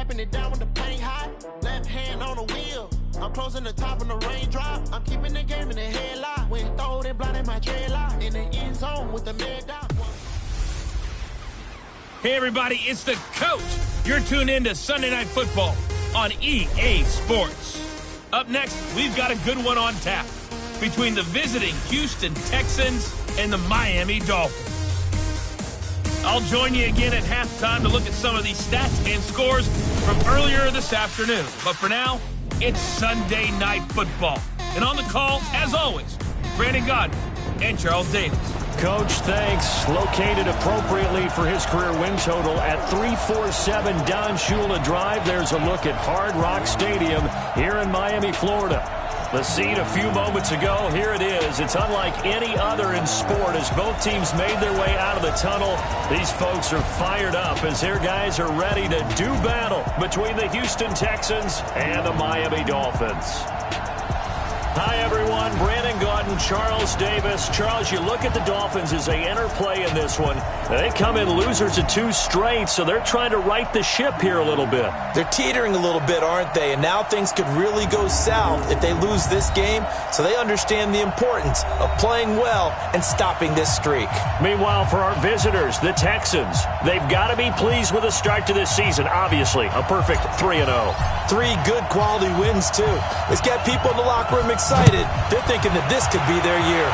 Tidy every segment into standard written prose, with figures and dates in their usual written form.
wiping it down when the paint hot. Left hand on the wheel. I'm closing the top on the raindrop. I'm keeping the game in the headlock. When throwed and blinded my dreadlock. In the end zone with the mid dot. Hey everybody, it's the coach. You're tuned in to Sunday Night Football on EA Sports. Up next, we've got a good one on tap between the visiting Houston Texans and the Miami Dolphins. I'll join you again at halftime to look at some of these stats and scores from earlier this afternoon. But for now, it's Sunday Night Football. And on the call, as always, Brandon Godden and Charles Davis. Coach, thanks. Located appropriately for his career win total at 347 Don Shula Drive. There's a look at Hard Rock Stadium here in Miami, Florida. The scene a few moments ago, here it is. It's unlike any other in sport as both teams made their way out of the tunnel. These folks are fired up as their guys are ready to do battle between the Houston Texans and the Miami Dolphins. Hi, everyone. Brandon Godden, Charles Davis. Charles, you look at the Dolphins as they enter play in this one. They come in losers of 2 straight, so they're trying to right the ship here a little bit. They're teetering a little bit, aren't they? And now things could really go south if they lose this game, so they understand the importance of playing well and stopping this streak. Meanwhile, for our visitors, the Texans, they've got to be pleased with the start to this season. Obviously, a perfect 3-0. 3 good quality wins, too. It's got people in the locker room excited. They're thinking that this could be their year.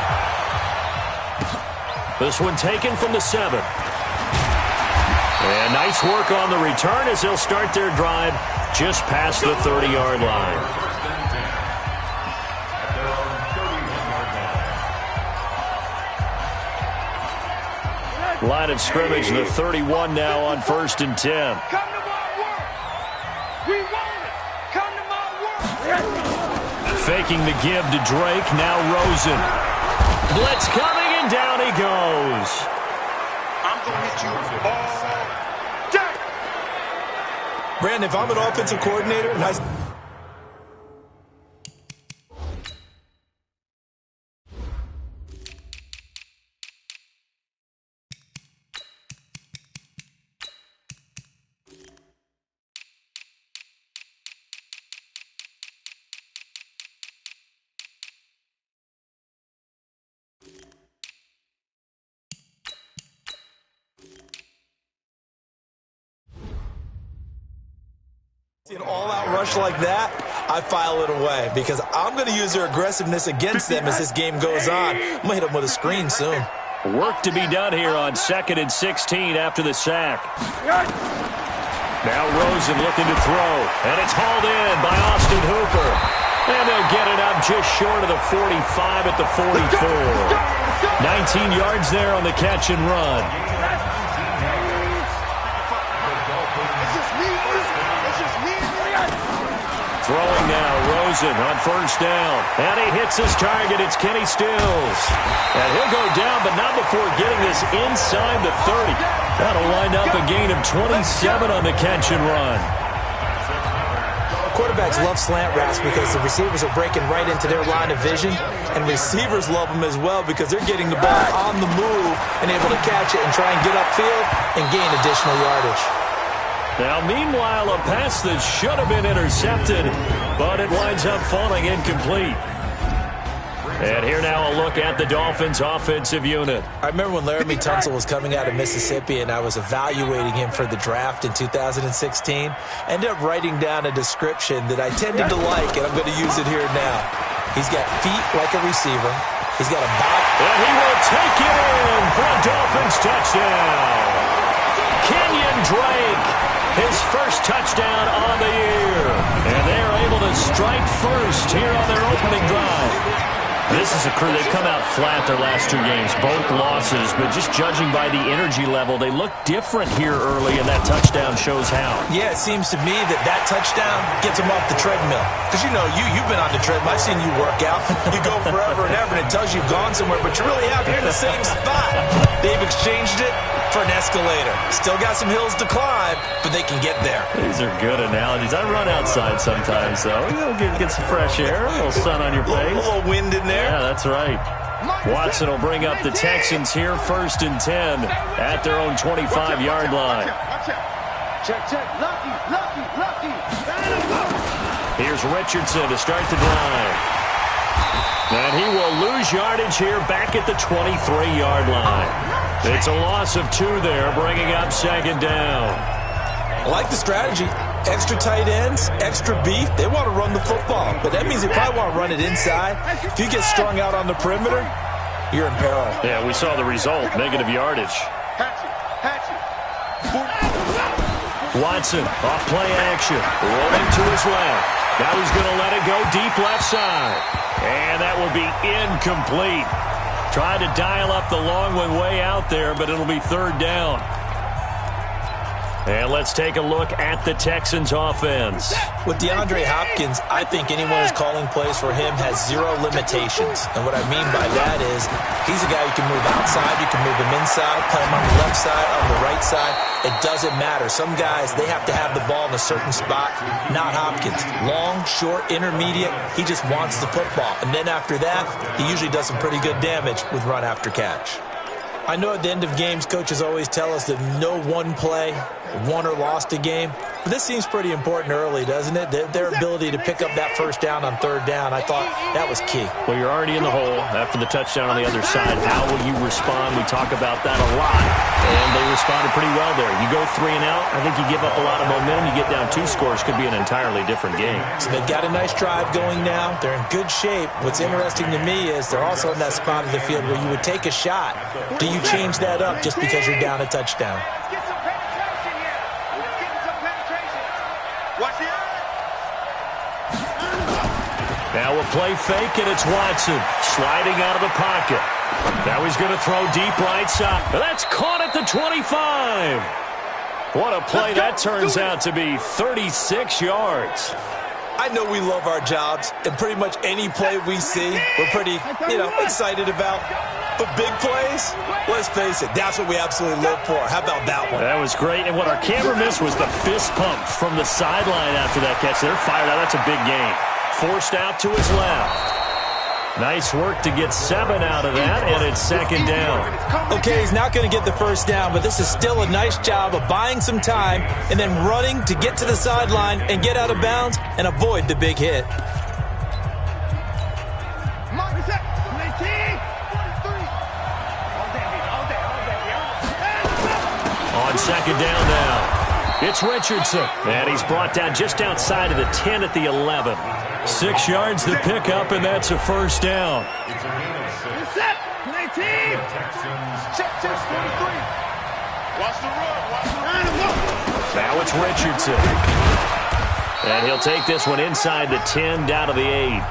This one taken from the 7. And nice work on the return as they'll start their drive just past the 30-yard line. Line of scrimmage, the 31 now on 1st and 10. Come to my work. We want it. Come to my work. Faking the give to Drake, now Rosen. Blitz coming, and down he goes. I'm going to hit you all day. Brandon, if I'm an offensive coordinator, and I... an all-out rush like that, I file it away because I'm going to use their aggressiveness against them as this game goes on. I'm going to hit them with a screen soon. Work to be done here on 2nd and 16 after the sack. Now Rosen looking to throw, and it's hauled in by Austin Hooper. And they'll get it up just short of the 45 at the 44. 19 yards there on the catch and run. Throwing now, Rosen on 1st down. And he hits his target. It's Kenny Stills. And he'll go down, but not before getting this inside the 30. That'll wind up a gain of 27 on the catch and run. Quarterbacks love slant routes because the receivers are breaking right into their line of vision, and receivers love them as well because they're getting the ball on the move and able to catch it and try and get upfield and gain additional yardage. Now, meanwhile, a pass that should have been intercepted, but it winds up falling incomplete. And here now a look at the Dolphins' offensive unit. I remember when Laramie Tunsil was coming out of Mississippi and I was evaluating him for the draft in 2016. Ended up writing down a description that I tended to like, and I'm going to use it here now. He's got feet like a receiver. He's got a body. And he will take it in for a Dolphins touchdown. Kenyon Drake, his first touchdown on the year. And they're able to strike first here on their opening drive. This is a crew, they've come out flat their last 2 games, both losses, but just judging by the energy level, they look different here early, and that touchdown shows how. Yeah, it seems to me that touchdown gets them off the treadmill. Because, you know, you've been on the treadmill. I've seen you work out. You go forever and ever, and it tells you you've gone somewhere, but you're really out here in the same spot. They've exchanged it for an escalator. Still got some hills to climb, but they can get there. These are good analogies. I run outside sometimes, though. You know, get some fresh air, a little sun on your face. A little wind in there. Yeah, that's right. Watson will bring up the Texans here 1st and 10 at their own 25-yard line. Check, check. Lucky, lucky, lucky. Here's Richardson to start the drive. And he will lose yardage here back at the 23-yard line. It's a loss of 2 there, bringing up second down. I like the strategy. Extra tight ends, extra beef. They want to run the football, but that means they probably want to run it inside. If you get strung out on the perimeter, you're in peril. Yeah, we saw the result, negative yardage. Watson, off play action, rolling to his left. Now he's going to let it go deep left side. And that will be incomplete. Tried to dial up the long one way out there, but it'll be third down. And let's take a look at the Texans offense. With DeAndre Hopkins, I think anyone who's calling plays for him has 0 limitations. And what I mean by that is he's a guy you can move outside, you can move him inside, play him on the left side, on the right side. It doesn't matter. Some guys, they have to have the ball in a certain spot. Not Hopkins. Long, short, intermediate. He just wants the football. And then after that, he usually does some pretty good damage with run after catch. I know at the end of games, coaches always tell us that no one play won or lost a game. But this seems pretty important early, doesn't it? Their ability to pick up that first down on third down, I thought that was key. Well, you're already in the hole after the touchdown on the other side. How will you respond? We talk about that a lot, and they responded pretty well there. You go 3 and out, I think you give up a lot of momentum. You get down 2 scores, could be an entirely different game. So they've got a nice drive going now. They're in good shape. What's interesting to me is they're also in that spot of the field where you would take a shot. Do you change that up just because you're down a touchdown? Get some penetration here. Let's get some penetration. Watch the eye. Now a play fake, and it's Watson sliding out of the pocket. Now he's going to throw deep right side. That's caught at the 25. What a play that turns out to be, 36 yards. I know we love our jobs, and pretty much any play we see, we're pretty, excited about. But big plays, let's face it, that's what we absolutely live for. How about that one? That was great, and what our camera missed was the fist pump from the sideline after that catch. They're fired out. That's a big gain. Forced out to his left. Nice work to get 7 out of that, and it's second down. Okay, he's not going to get the first down, but this is still a nice job of buying some time and then running to get to the sideline and get out of bounds and avoid the big hit. On second down now, it's Richardson, and he's brought down just outside of the 10 at the 11. 6 yards to pick up, and that's a first down. Now it's Richardson. And he'll take this one inside the 10, down to the 8.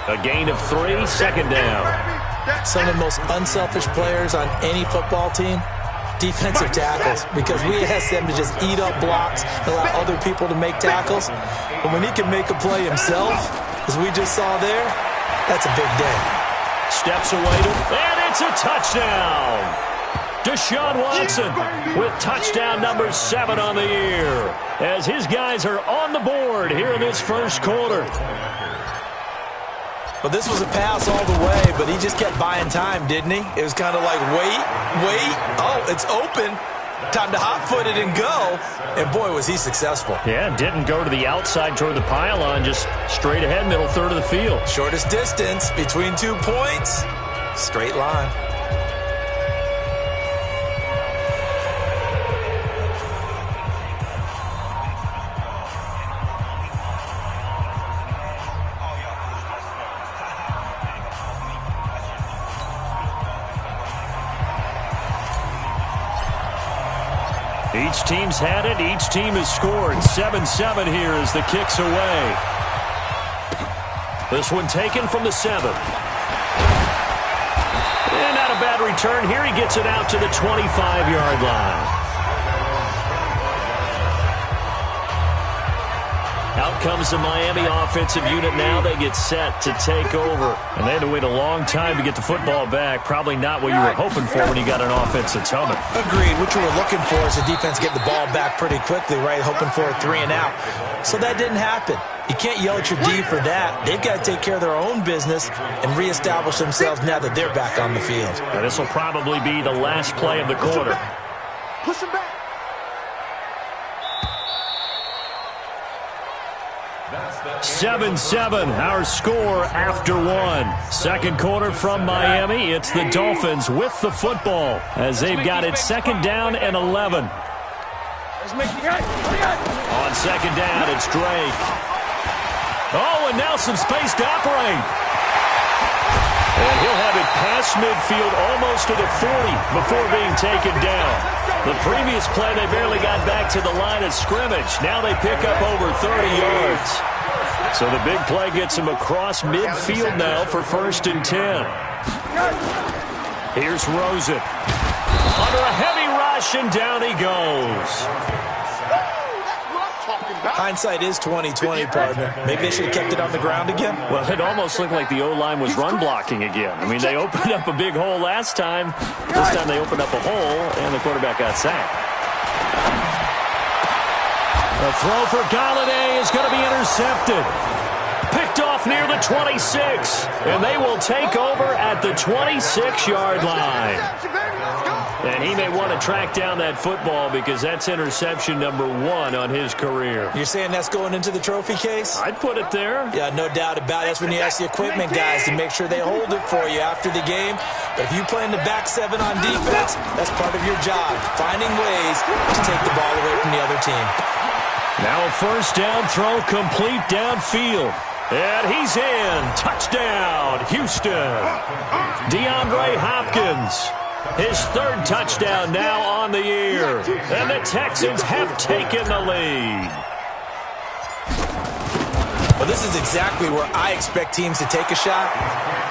A gain of 3, second down. Some of the most unselfish players on any football team, defensive tackles, because we ask them to just eat up blocks and allow other people to make tackles. But when he can make a play himself, as we just saw there, that's a big day. Steps away and it's a touchdown. Deshaun Watson with touchdown number 7 on the year, as his guys are on the board here in this first quarter. Well, this was a pass all the way, but he just kept buying time, didn't he? It was kind of like, wait. Oh, it's open. Time to hot-foot it and go. And, boy, was he successful. Yeah, didn't go to the outside toward the pylon, just straight ahead, middle third of the field. Shortest distance between 2 points. Straight line. Each team's had it. Each team has scored. 7-7 here as the kick's away. This one taken from the 7. And not a bad return here. He gets it out to the 25-yard line. Out comes the Miami offensive unit now. They get set to take over. And they had to wait a long time to get the football back. Probably not what you were hoping for when you got an offense that's humming. Agreed. What you were looking for is the defense get the ball back pretty quickly, right? Hoping for a 3 and out. So that didn't happen. You can't yell at your D for that. They've got to take care of their own business and reestablish themselves now that they're back on the field. Now, this will probably be the last play of the quarter. Push him back. 7-7, our score after one. Second quarter from Miami. It's the Dolphins with the football as they've got it second down and 11. On second down, it's Drake. Oh, and now some space to operate. And he'll have it past midfield almost to the 40 before being taken down. The previous play, they barely got back to the line of scrimmage. Now they pick up over 30 yards. So the big play gets him across midfield now for 1st and 10. Here's Rosen. Under a heavy rush, and down he goes. Hindsight is 20/20, partner. Maybe they should have kept it on the ground again. Well, it almost looked like the O-line was run blocking again. I mean, they opened up a big hole last time. This time they opened up a hole, and the quarterback got sacked. The throw for Galladay is going to be intercepted. Picked off near the 26, and they will take over at the 26-yard line. And he may want to track down that football because that's interception number 1 on his career. You're saying that's going into the trophy case? I'd put it there. Yeah, no doubt about it. That's when you ask the equipment guys to make sure they hold it for you after the game. But if you play in the back 7 on defense, that's part of your job, finding ways to take the ball away from the other team. Now a first down throw complete downfield. And he's in. Touchdown, Houston. DeAndre Hopkins. His 3rd touchdown now on the year. And the Texans have taken the lead. Well, this is exactly where I expect teams to take a shot.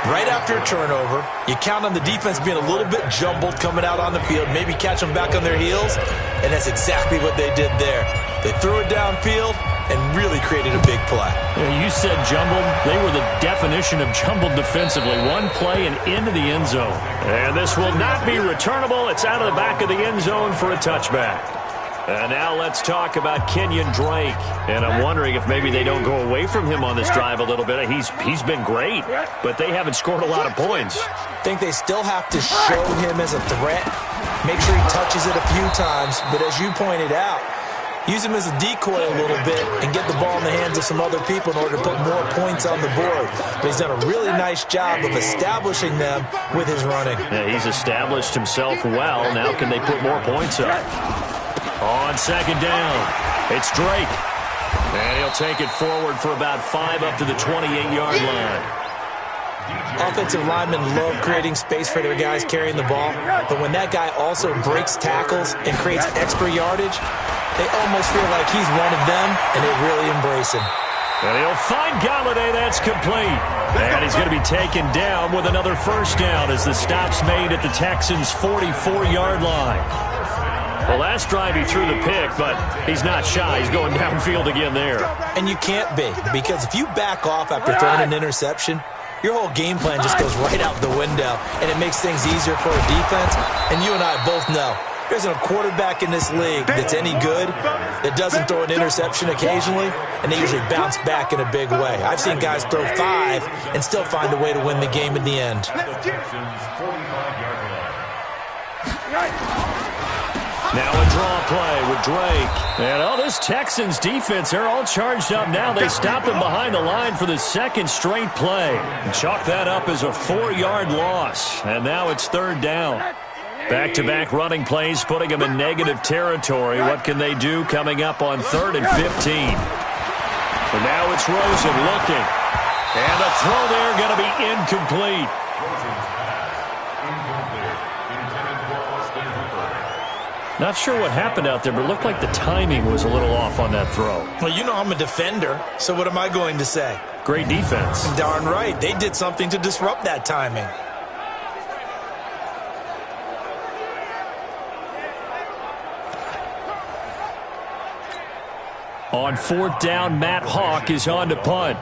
Right after a turnover, you count on the defense being a little bit jumbled coming out on the field, maybe catch them back on their heels, and that's exactly what they did there. They threw it downfield and really created a big play. Yeah, you said jumbled. They were the definition of jumbled defensively. One play and into the end zone. And this will not be returnable. It's out of the back of the end zone for a touchback. And now let's talk about Kenyon Drake. And I'm wondering if maybe they don't go away from him on this drive a little bit. He's been great, but they haven't scored a lot of points. I think they still have to show him as a threat. Make sure he touches it a few times. But as you pointed out, use him as a decoy a little bit and get the ball in the hands of some other people in order to put more points on the board. But he's done a really nice job of establishing them with his running. Yeah, he's established himself well. Now can they put more points up? On second down, it's Drake. And he'll take it forward for about 5 up to the 28-yard line. Offensive linemen love creating space for their guys carrying the ball. But when that guy also breaks tackles and creates extra yardage, they almost feel like he's one of them, and they really embrace him. And he'll find Galladay. That's complete. And he's going to be taken down with another first down as the stop's made at the Texans' 44-yard line. Well, last drive he threw the pick, but he's not shy. He's going downfield again there. And you can't be, because if you back off after throwing an interception, your whole game plan just goes right out the window, and it makes things easier for a defense. And you and I both know there isn't a quarterback in this league that's any good that doesn't throw an interception occasionally, and they usually bounce back in a big way. I've seen guys throw 5 and still find a way to win the game in the end. Now a draw play with Drake. And this Texans defense, they're all charged up now. They stopped him behind the line for the 2nd straight play. And chalk that up as a 4-yard loss. And now it's 3rd down. Back-to-back running plays putting them in negative territory. What can they do coming up on 3rd and 15? And now it's Rosen looking. And a throw there going to be incomplete. Not sure what happened out there, but it looked like the timing was a little off on that throw. Well, you know I'm a defender, so what am I going to say? Great defense. Darn right. They did something to disrupt that timing. On 4th down, Matt Hawk is on to punt.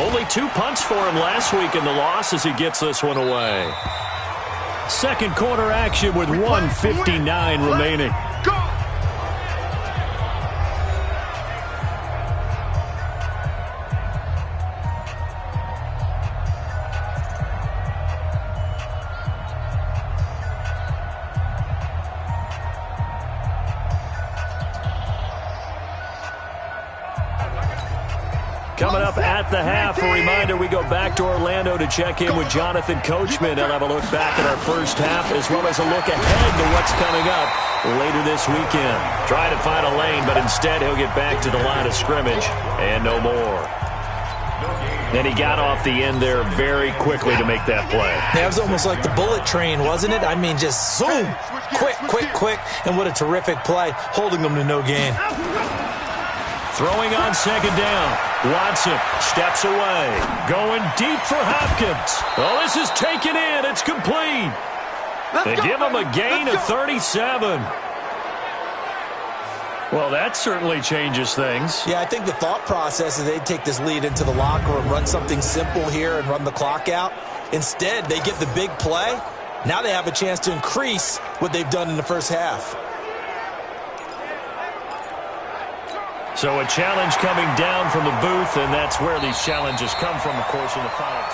Only 2 punts for him last week in the loss as he gets this one away. Second quarter action with 1:59 remaining. Coming up at the half, a reminder, we go back to Orlando to check in with Jonathan Coachman. He'll have a look back at our first half as well as a look ahead to what's coming up later this weekend. Trying to find a lane, but instead he'll get back to the line of scrimmage and no more. And he got off the end there very quickly to make that play. That was almost like the bullet train, wasn't it? I mean, just zoom, quick, quick, quick, and what a terrific play, holding them to no gain. Throwing on second down. Watson steps away. Going deep for Hopkins. Oh, this is taken in. It's complete. They give him a gain of 37. Well, that certainly changes things. Yeah, I think the thought process is they'd take this lead into the locker room, run something simple here and run the clock out. Instead, they get the big play. Now they have a chance to increase what they've done in the first half. So a challenge coming down from the booth, and that's where these challenges come from, of course, in the final.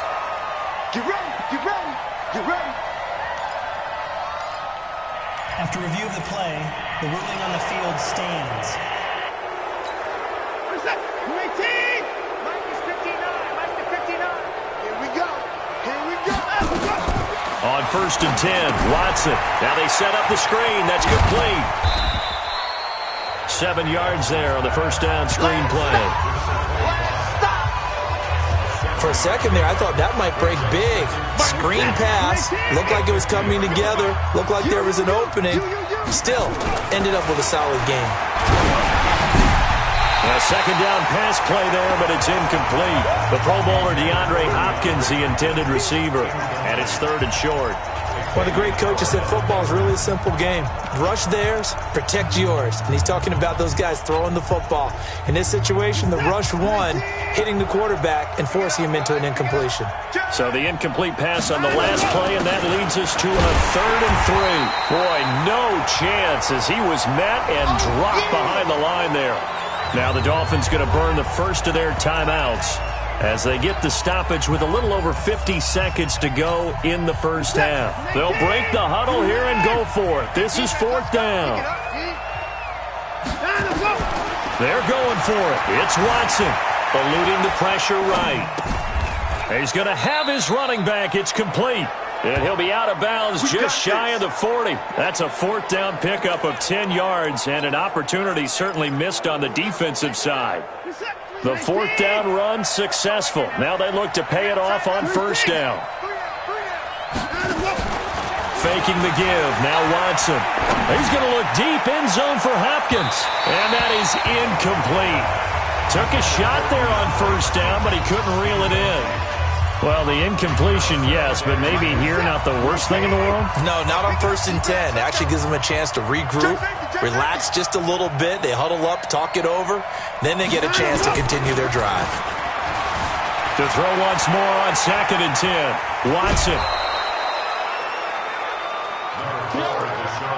Get ready, get ready, get ready. After review of the play, the ruling on the field stands. What is that? 18! Minus 59, minus 59. Here we go, here we go. On 1st and 10, Watson. Now they set up the screen. That's complete. 7 yards there on the first down screen play. For a second there, I thought that might break big. Screen pass. Looked like it was coming together. Looked like there was an opening. Still, ended up with a solid game. A second down pass play there, but it's incomplete. The Pro Bowler DeAndre Hopkins, the intended receiver. And it's 3rd and short. One of the great coaches said football is really a simple game. Rush theirs, protect yours. And he's talking about those guys throwing the football. In this situation, the rush won, hitting the quarterback and forcing him into an incompletion. So the incomplete pass on the last play, and that leads us to a 3rd and 3. Boy, no chance as he was met and dropped behind the line there. Now the Dolphins going to burn the first of their timeouts as they get the stoppage with a little over 50 seconds to go in the first half. They'll break the huddle here and go for it. This is 4th down. They're going for it. It's Watson, eluding the pressure right. He's going to have his running back. It's complete. And he'll be out of bounds just shy of the 40. That's a 4th down pickup of 10 yards and an opportunity certainly missed on the defensive side. The 4th down run successful. Now they look to pay it off on 1st down. Faking the give. Now Watson. He's going to look deep end zone for Hopkins. And that is incomplete. Took a shot there on 1st down, but he couldn't reel it in. Well, the incompletion, yes, but maybe here not the worst thing in the world? No, not on 1st and 10. It actually gives them a chance to regroup, relax just a little bit. They huddle up, talk it over. Then they get a chance to continue their drive. To throw once more on 2nd and 10. Watson.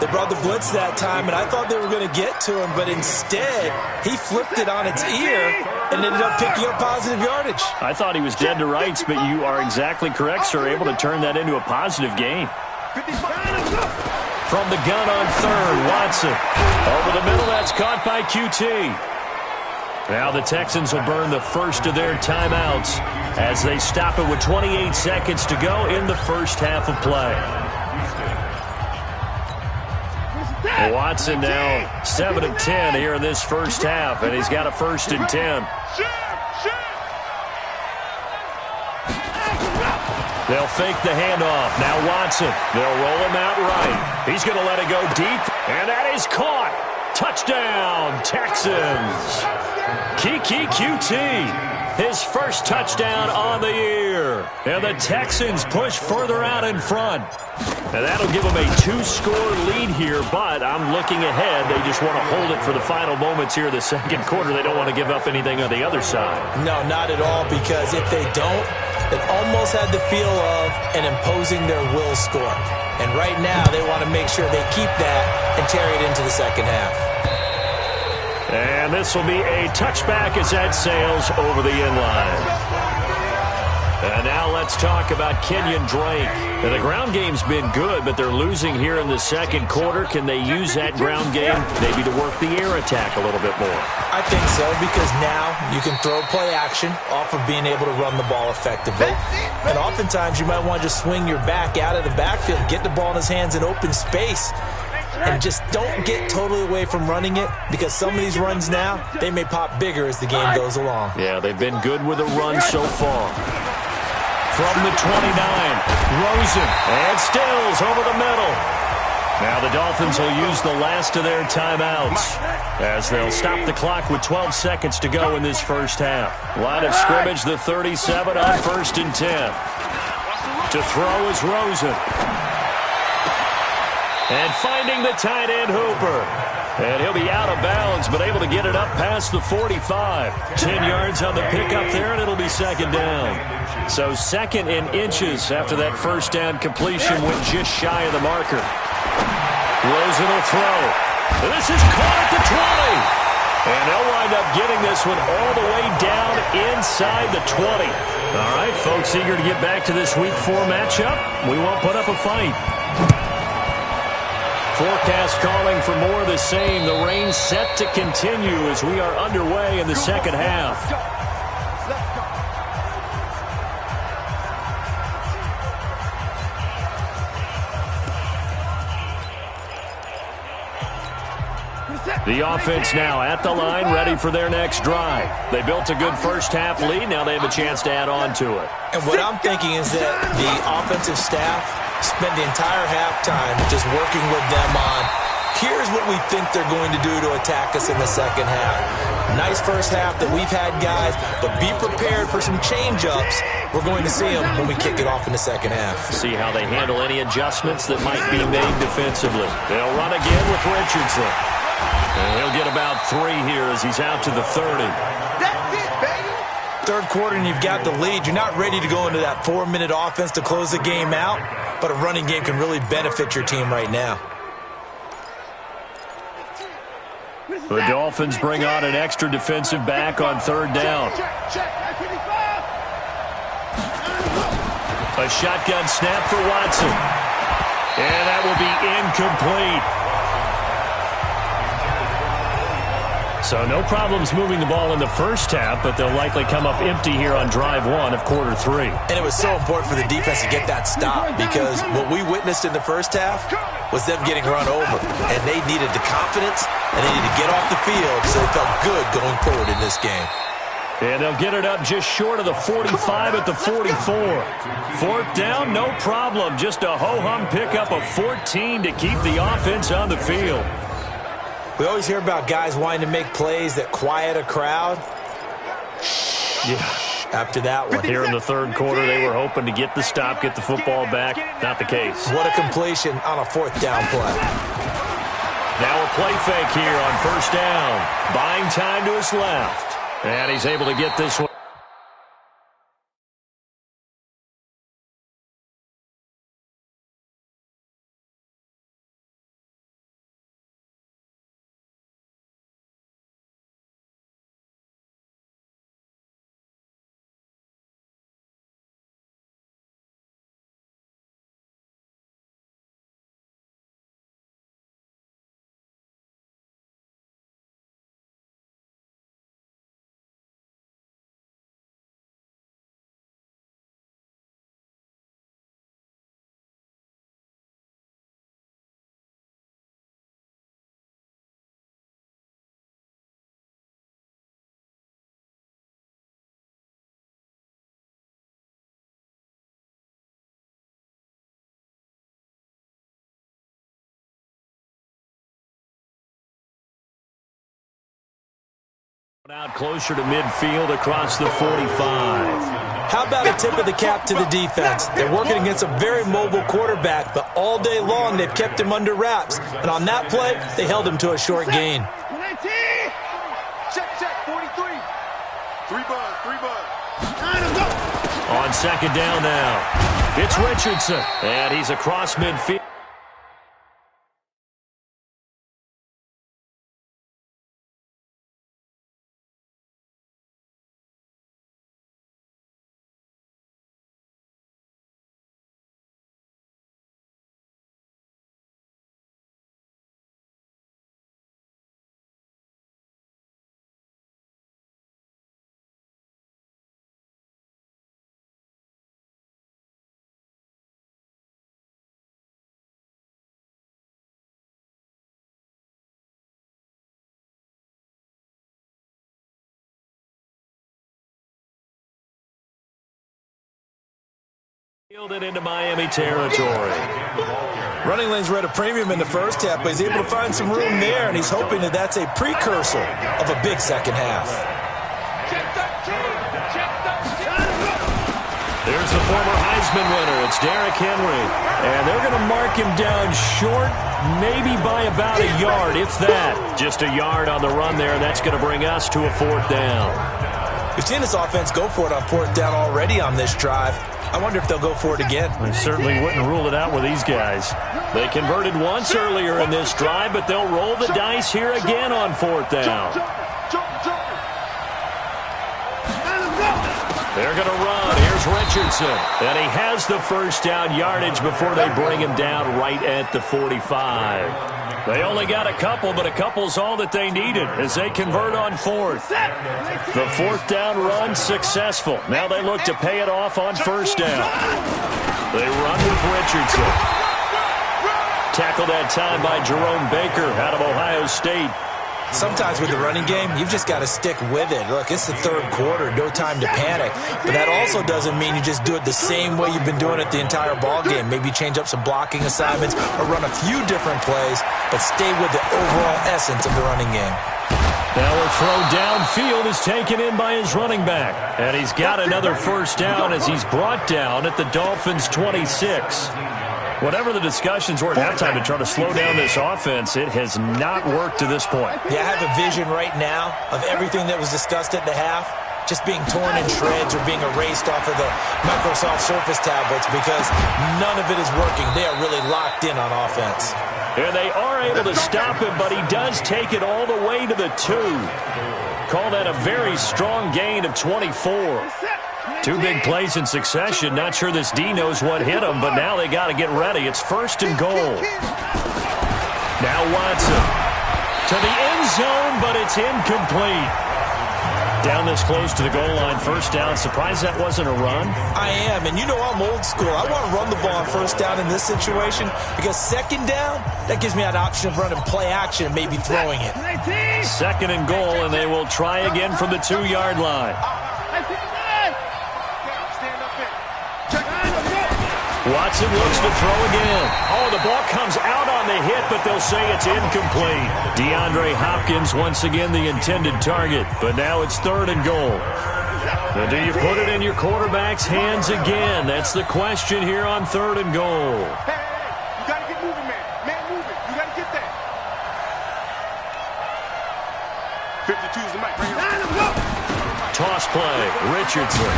They brought the blitz that time, and I thought they were going to get to him, but instead, he flipped it on its ear and ended up picking up positive yardage. I thought he was dead to rights, but you are exactly correct, sir. Able to turn that into a positive gain. From the gun on 3rd, Watson. Over the middle, that's caught by QT. Now the Texans will burn the first of their timeouts as they stop it with 28 seconds to go in the first half of play. Watson now 7 of 10 here in this first half, and he's got a 1st and 10. They'll fake the handoff. Now Watson. They'll roll him out right. He's going to let it go deep, and that is caught. Touchdown, Texans. Kiki QT. His first touchdown on the year. And the Texans push further out in front. And that'll give them a 2-score lead here, but I'm looking ahead. They just want to hold it for the final moments here of the second quarter. They don't want to give up anything on the other side. No, not at all, because if they don't, it almost had the feel of an imposing their will score. And right now, they want to make sure they keep that and carry it into the second half. And this will be a touchback as that sails over the end line. And now let's talk about Kenyon Drake. Now, the ground game's been good, but they're losing here in the second quarter. Can they use that ground game maybe to work the air attack a little bit more? I think so, because now you can throw play action off of being able to run the ball effectively. And oftentimes you might want to just swing your back out of the backfield, get the ball in his hands in open space, and just don't get totally away from running it, because some of these runs now, they may pop bigger as the game goes along. Yeah, they've been good with a run so far. From the 29, Rosen, and Stills over the middle. Now the Dolphins will use the last of their timeouts as they'll stop the clock with 12 seconds to go in this first half. Line of scrimmage, the 37 on 1st and 10. To throw is Rosen. And finding the tight end, Hooper. And he'll be out of bounds, but able to get it up past the 45. 10 yards on the pickup there, and it'll be second down. So second in inches after that first down completion went just shy of the marker. Rosen will throw. This is caught at the 20. And they'll wind up getting this one all the way down inside the 20. All right, folks, eager to get back to this Week 4 matchup. We won't put up a fight. Forecast calling for more of the same. The rain set to continue as we are underway in the second half. The offense now at the line, ready for their next drive. They built a good first half lead. Now they have a chance to add on to it. And what I'm thinking is that the offensive staff spent the entire halftime just working with them on, here's what we think they're going to do to attack us in the second half. Nice first half that we've had, guys, but be prepared for some change-ups. We're going to see them when we kick it off in the second half. See how they handle any adjustments that might be made defensively. They'll run again with Richardson. And he'll get about 3 here as he's out to the 30. That's it, baby. Third quarter and you've got the lead. You're not ready to go into that 4-minute offense to close the game out, but a running game can really benefit your team right now. The Dolphins bring on an extra defensive back on third down. A shotgun snap for Watson. And that will be incomplete. So no problems moving the ball in the first half, but they'll likely come up empty here on drive 1 of quarter 3. And it was so important for the defense to get that stop, because what we witnessed in the first half was them getting run over. And they needed the confidence, and they needed to get off the field so they felt good going forward in this game. And they'll get it up just short of the 45 at the 44. Fourth down, no problem. Just a ho-hum pickup of 14 to keep the offense on the field. We always hear about guys wanting to make plays that quiet a crowd. Yeah. After that one. Here in the third quarter, they were hoping to get the stop, get the football back. Not the case. What a completion on a fourth down play. Now a play fake here on first down. Buying time to his left. And he's able to get this one. Out closer to midfield across the 45. How about a tip of the cap to the defense? They're working against a very mobile quarterback, but all day long they've kept him under wraps. And on that play, they held him to a short gain. Check, 43. 3 bud. On second down now, it's Richardson, and he's across midfield. Fielded into Miami territory. Running lanes were at a premium in the first half, but he's able to find some room there, and he's hoping that that's a precursor of a big second half. There's the former Heisman winner. It's Derrick Henry. And they're going to mark him down short, maybe by about a yard, if that. Just a yard on the run there, and that's going to bring us to a 4th down. We've seen this offense go for it on 4th down already on this drive. I wonder if they'll go for it again. I certainly wouldn't rule it out with these guys. They converted once earlier in this drive, but they'll roll the dice here again on 4th down. They're going to run. Here's Richardson. And he has the first down yardage before they bring him down right at the 45. They only got a couple, but a couple's all that they needed as they convert on 4th. The 4th down run successful. Now they look to pay it off on 1st down. They run with Richardson. Tackled that time by Jerome Baker out of Ohio State. Sometimes with the running game, you've just got to stick with it. Look, it's the 3rd quarter, no time to panic. But that also doesn't mean you just do it the same way you've been doing it the entire ball game. Maybe change up some blocking assignments or run a few different plays, but stay with the overall essence of the running game. Now a throw downfield is taken in by his running back. And he's got another 1st down as he's brought down at the Dolphins' 26. Whatever the discussions were at halftime to try to slow down this offense, it has not worked to this point. Yeah, I have a vision right now of everything that was discussed at the half just being torn in shreds or being erased off of the Microsoft Surface tablets because none of it is working. They are really locked in on offense. And they are able to stop him, but he does take it all the way to the 2. Call that a very strong gain of 24. 2 big plays in succession. Not sure this D knows what hit him, but now they got to get ready. It's 1st and goal. Now Watson to the end zone, but it's incomplete. Down this close to the goal line, 1st down. Surprised that wasn't a run? I am, and you know I'm old school. I want to run the ball on 1st down in this situation because 2nd down, that gives me that option of running play action and maybe throwing it. 2nd and goal, and they will try again from the 2-yard line. Watson looks to throw again. Oh, the ball comes out on the hit, but they'll say it's incomplete. DeAndre Hopkins once again the intended target, but now it's 3rd and goal. Now, do you put it in your quarterback's hands again? That's the question here on 3rd and goal. Hey, you got to get moving, man. Man, moving. You got to get that. 52 is the mic. Right here. Toss play, Richardson.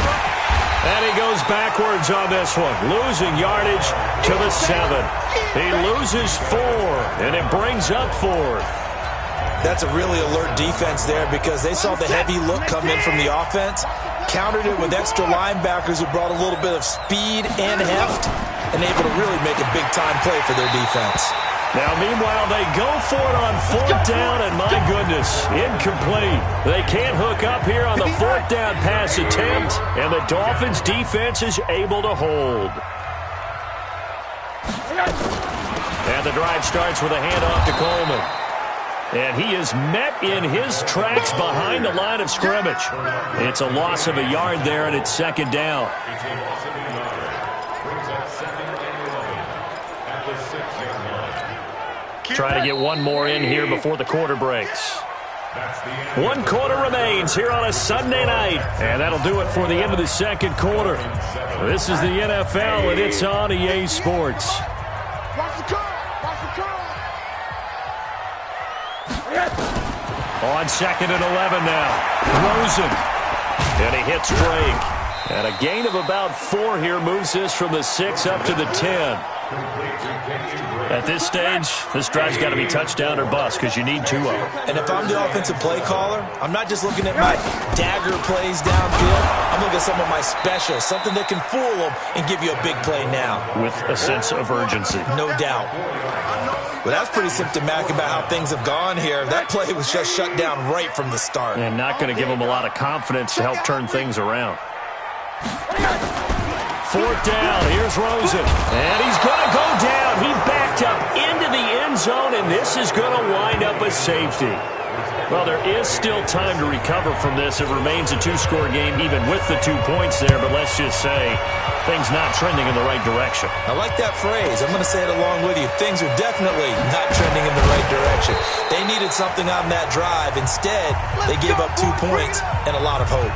And he goes backwards on this one, losing yardage to the 7. He loses 4, and it brings up 4th. That's a really alert defense there because they saw the heavy look come in from the offense, countered it with extra linebackers who brought a little bit of speed and heft, and able to really make a big-time play for their defense. Now, meanwhile, they go for it on 4th down, and my goodness, incomplete. They can't hook up here on the 4th down pass attempt, and the Dolphins' defense is able to hold. And the drive starts with a handoff to Coleman. And he is met in his tracks behind the line of scrimmage. It's a loss of a yard there, and it's 2nd down. Try to get one more in here before the quarter breaks. 1 quarter remains here on a Sunday night. And that'll do it for the end of the 2nd quarter. This is the NFL, and it's on EA Sports. Watch the car. Watch the car. On 2nd and 11 now. Rosen. And he hits Drake. And a gain of about 4 here moves this from the 6 up to the 10. At this stage, this drive's got to be touchdown or bust because you need 2 of them. And if I'm the offensive play caller, I'm not just looking at my dagger plays downfield. I'm looking at some of my specials, something that can fool them and give you a big play now. With a sense of urgency. No doubt. Well, that's pretty symptomatic about how things have gone here. That play was just shut down right from the start. And not going to give them a lot of confidence to help turn things around. 4th down. Here's Rosen. And he's going to go down. He backed up into the end zone, and this is going to wind up a safety. Well, there is still time to recover from this. It remains a two-score game even with the 2 points there, but let's just say things not trending in the right direction. I like that phrase. I'm going to say it along with you. Things are definitely not trending in the right direction. They needed something on that drive. Instead, they gave up 2 points and a lot of hope.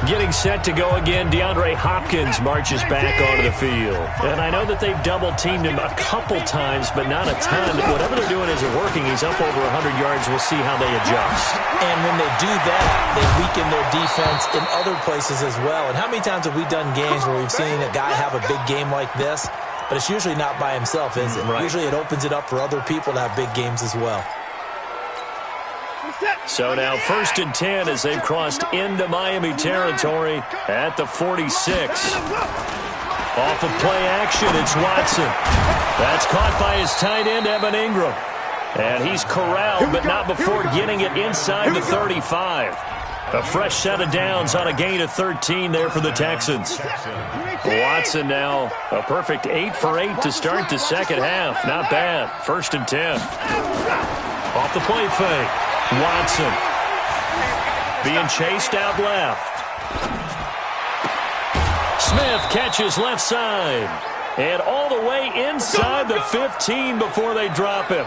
Getting set to go again, DeAndre Hopkins marches back onto the field. And I know that they've double-teamed him a couple times, but not a ton. Whatever they're doing isn't working. He's up over 100 yards. We'll see how they adjust. And when they do that, they weaken their defense in other places as well. And how many times have we done games where we've seen a guy have a big game like this? But it's usually not by himself, is it? Right. Usually it opens it up for other people to have big games as well. So now 1st and 10 as they've crossed into Miami territory at the 46. Off of play action, it's Watson. That's caught by his tight end, Evan Ingram. And he's corralled, but not before getting it inside the 35. A fresh set of downs on a gain of 13 there for the Texans. Watson now a perfect 8 for 8 to start the second half. Not bad. 1st and 10. Off the play fake. Watson being chased out left. Smith catches left side. And all the way inside the 15 before they drop him.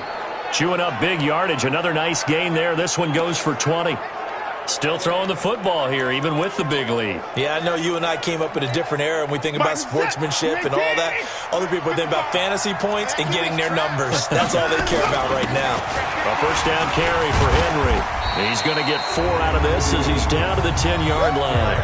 Chewing up big yardage. Another nice gain there. This one goes for 20. Still throwing the football here, even with the big lead. Yeah, I know you and I came up in a different era, and we think about sportsmanship and all that. Other people think about fantasy points and getting their numbers. That's all they care about right now. A first down carry for Henry. He's going to get 4 out of this as he's down to the 10-yard line.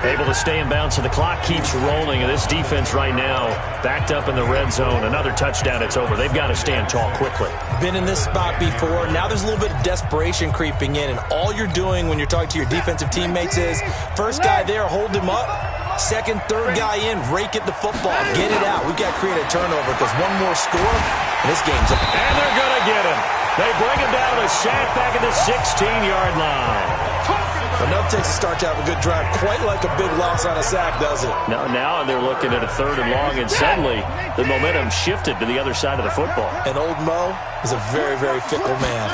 Able to stay in bounds, so the clock keeps rolling. And this defense right now backed up in the red zone. Another touchdown, it's over. They've got to stand tall quickly. Been in this spot before. Now there's a little bit of desperation creeping in. And all you're doing when you're talking to your defensive teammates is, first guy there, hold him up. Second, third guy in, rake at the football. Get it out. We've got to create a turnover because one more score, and this game's up. And they're going to get him. They bring him down to a sack back at the 16-yard line. Enough takes a start to have a good drive. Quite like a big loss on a sack, does it? Now they're looking at a 3rd and long, and suddenly the momentum shifted to the other side of the football. And old Mo is a very, very fickle man.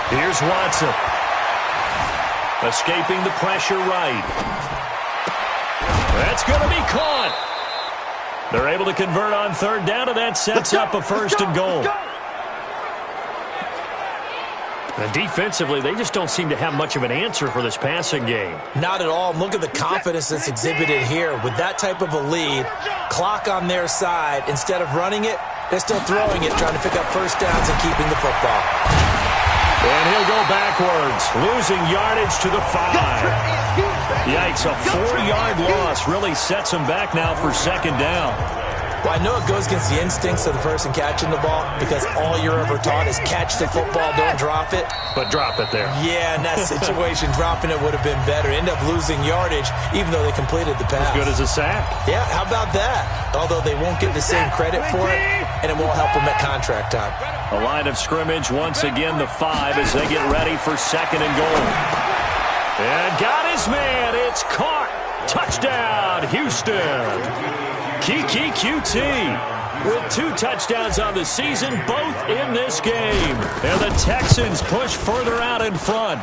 Here's Watson. Escaping the pressure right. That's going to be caught. They're able to convert on 3rd down, and that sets up a 1st and goal. And defensively, they just don't seem to have much of an answer for this passing game. Not at all. Look at the confidence that's exhibited here. With that type of a lead, clock on their side, instead of running it, they're still throwing it, trying to pick up first downs and keeping the football. And he'll go backwards, losing yardage to the 5. Yikes, a 4-yard loss really sets him back now for 2nd down. Well, I know it goes against the instincts of the person catching the ball because all you're ever taught is catch the football, don't drop it. But drop it there. Yeah, in that situation, dropping it would have been better. End up losing yardage, even though they completed the pass. As good as a sack. Yeah, how about that? Although they won't get the same credit for it, and it won't help them at contract time. A line of scrimmage, once again the 5 as they get ready for 2nd and goal. And got his man. It's caught. Touchdown, Houston. Kiki QT with 2 touchdowns on the season, both in this game. And the Texans push further out in front.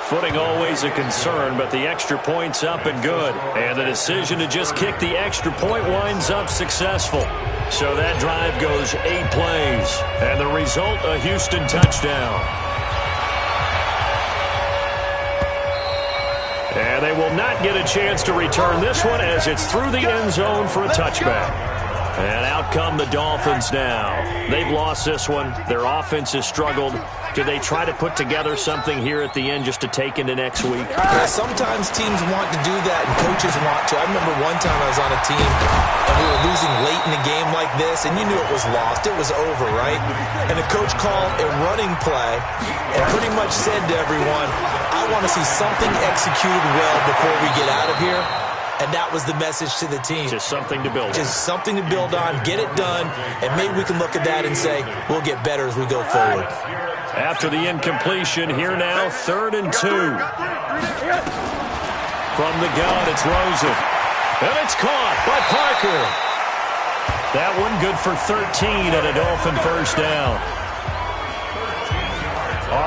Footing always a concern, but the extra point's up and good. And the decision to just kick the extra point winds up successful. So that drive goes 8 plays. And the result, a Houston touchdown. And they will not get a chance to return this one as it's through the end zone for a touchback. And out come the Dolphins now. They've lost this one. Their offense has struggled. Do they try to put together something here at the end just to take into next week? Yeah, sometimes teams want to do that and coaches want to. I remember one time I was on a team and we were losing late in a game like this and you knew it was lost. It was over, right? And the coach called a running play and pretty much said to everyone, I want to see something executed well before we get out of here. And that was the message to the team. Just something to build on. Just something to build on, get it done, and maybe we can look at that and say, we'll get better as we go forward. After the incompletion, here now, 3rd and 2. From the gun, it's Rosen. And it's caught by Parker. That one good for 13 and a Dolphin first down.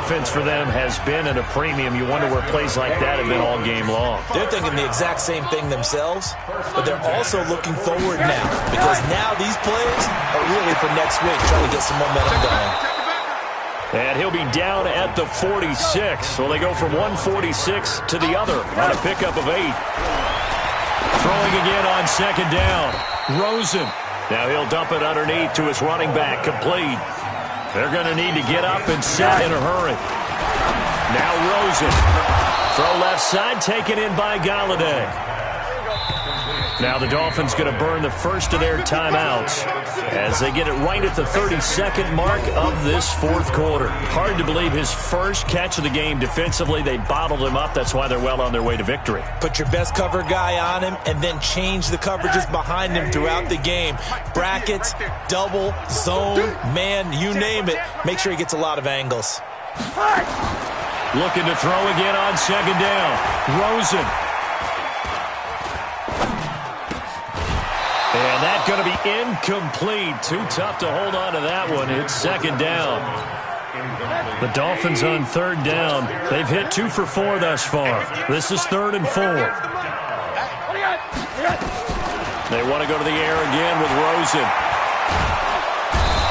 Offense for them has been at a premium. You wonder where plays like that have been all game long. They're thinking the exact same thing themselves, but they're also looking forward now because now these plays are really for next week, trying to get some momentum going. And he'll be down at the 46. So they go from 146 to the other on a pickup of 8. Throwing again on second down. Rosen. Now he'll dump it underneath to his running back. Complete. They're going to need to get up and set in a hurry. Now Rosen. Throw left side, taken in by Galladay. Now the Dolphins going to burn the first of their timeouts as they get it right at the 32nd mark of this fourth quarter. Hard to believe his first catch of the game defensively. They bottled him up. That's why they're well on their way to victory. Put your best cover guy on him and then change the coverages behind him throughout the game. Brackets, double, zone, man, you name it. Make sure he gets a lot of angles. Looking to throw again on second down. Rosen. And that's going to be incomplete. Too tough to hold on to that one. It's second down. The Dolphins on third down. They've hit 2 for 4 thus far. This is 3rd and 4. They want to go to the air again with Rosen.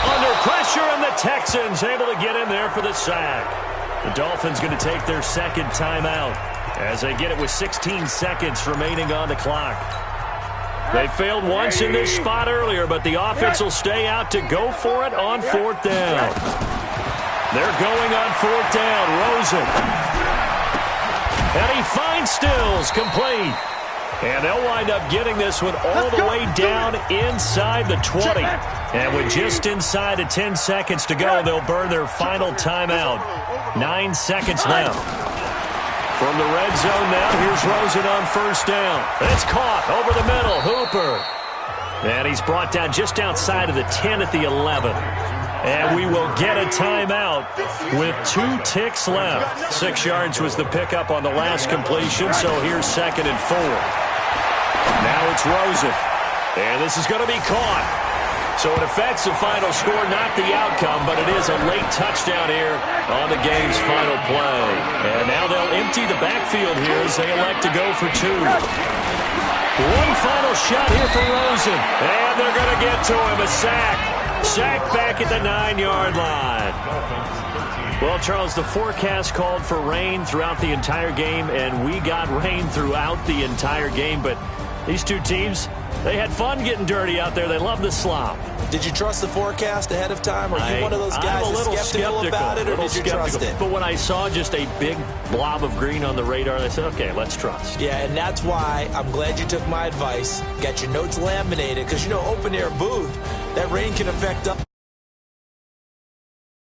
Under pressure, and the Texans able to get in there for the sack. The Dolphins going to take their second timeout as they get it with 16 seconds remaining on the clock. They failed once in this spot earlier, but the offense will stay out to go for it on 4th down. They're going on 4th down. Rosen. And he finds Stills, complete. And they'll wind up getting this one all the way down inside the 20. And with just inside of 10 seconds to go, they'll burn their final timeout. 9 seconds left. From the red zone now, here's Rosen on first down. It's caught over the middle. Hooper. And he's brought down just outside of the 10 at the 11. And we will get a timeout with 2 ticks left. 6 yards was the pickup on the last completion, so here's 2nd and 4. Now it's Rosen. And this is going to be caught. So it affects the final score, not the outcome, but it is a late touchdown here on the game's final play. And now they'll empty the backfield here as they elect to go for 2. One final shot here for Rosen. And they're going to get to him, a sack. Sack back at the 9-yard line. Well, Charles, the forecast called for rain throughout the entire game, and we got rain throughout the entire game. But these two teams, they had fun getting dirty out there. They love the slop. Did you trust the forecast ahead of time? Are you one of those guys that's skeptical about it, or did you trust it? But when I saw just a big blob of green on the radar, I said, okay, let's trust. Yeah, and that's why I'm glad you took my advice. Got your notes laminated, because, open-air booth, that rain can affect us.